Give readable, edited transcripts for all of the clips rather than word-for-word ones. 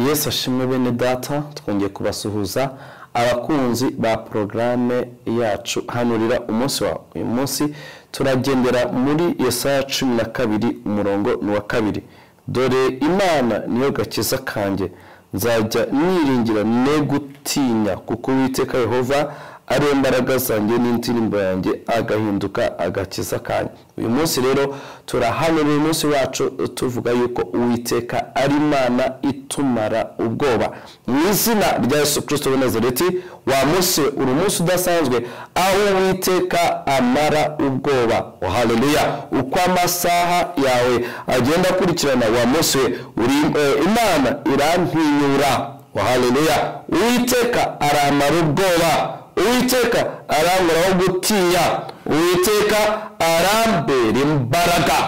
Yesu ashimwe bene data, twongeye kubasuhuza abakunzi ba programme yacu hanurira umunsi wa uyu munsi. Turagendera muri Yesaya 12 umurongo wa 2. Dore Imana niyo gakiza kanje, nzajya niringira ne gutinya, kuko Uwiteka Yehova ari imbaraga zanjye n'indirimbo yanjye, agahinduka agakiza kanje. Uyu munsi rero turahanura uyu munsi wacu tuvuga yuko Uwiteka ari Imana itumara ubwoba. Mu izina rya Yesu Kristo wa Nazareti, wa munsi uri umunsi udasanzwe aho Uwiteka amara ubwoba. Haleluya! Uko amasaha yawe agenda kurikirana, wa munsi uri Imana irantinyura. Haleluya! Uwiteka aramara ubwoba. Uwiteka aranguraho gutinya. Uwiteka arambera imbaraga.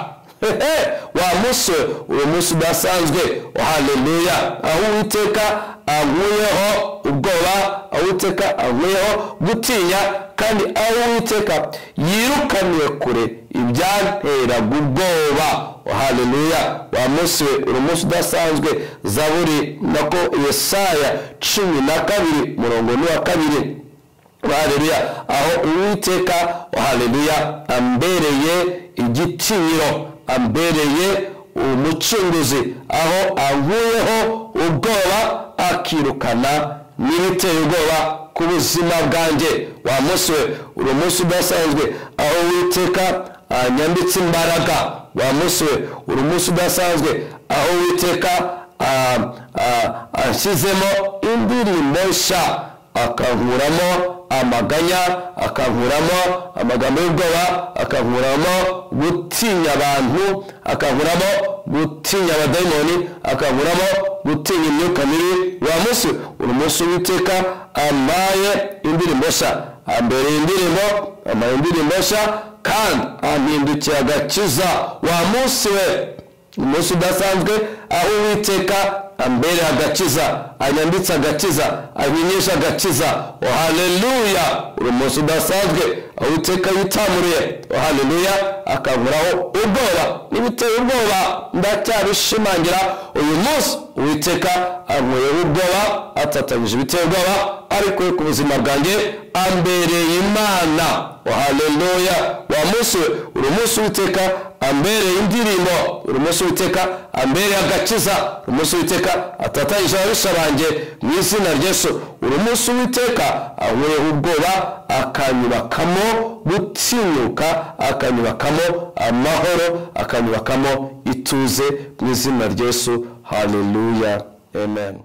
Wa munsi uri umunsi udasanzwe. Haleluya! Aho Uwiteka ankuyeho ubwoba, aho Uwiteka ankuyeho gutinya, kandi aho Uwiteka yirukaniye kure ibyanteraga ubwoba. Haleluya! Wa munsi uri umunsi udasanzwe. Zaburi nako Yesaya 12 umurongo wa 2. Haleluya! Aho Uwiteka, haleluya, ambereye igitinyiro, ambereye umucunguzi, aho ankuyeho ubwoba, akirukana n'ibiteye ubwoba ku buzima bwanjye. Wa munsi uri umunsi udasanzwe aho Uwiteka anyambitse imbaraga. Wa munsi uri umunsi udasanzwe aho Uwiteka anshyizemo indirimbo nshya, akankuramo amaganya, akankuramo amagambo y'ubwoba, akankuramo gutinya abantu, akankuramo gutinya abadayimoni, akankuramo gutinya imyuka mibi. Wa munsi uri umunsi Uwiteka amaye indirimbo nshya, ambereye indirimbo, amaye indirimbo nshya, kandi ampindukiye agakiza. Wa munsi umunsi udasanzwe aho Uwiteka ambere agakiza, anyambitse agakiza, anyinyesha agakiza. Haleluya! Uri umunsi udasanzwe aho Uwiteka yitamuriye. Haleluya! Akavuraho ubwoba n'ibiteye ubwoba. Ndacyabishimangira, uyu munsi Uwiteka ankuyeho ubwoba, atatanyije ibiteye ubwoba, ariko ku buzima bwanjye ambereye Imana. Haleluya! Wa munsi uri umunsi Uwiteka ambereye indirimbo, uri umunsi Uwiteka ambereye agakiza, uri umunsi Uwiteka atatanyije ababisha banjye mu izina rya Yesu. Uri umunsi Uwiteka ankuyeho ubwoba, akanyubakamo gutinyuka, akanyubakamo amahoro, akanyubakamo ituze mu izina rya Yesu. Haleluya! Amen.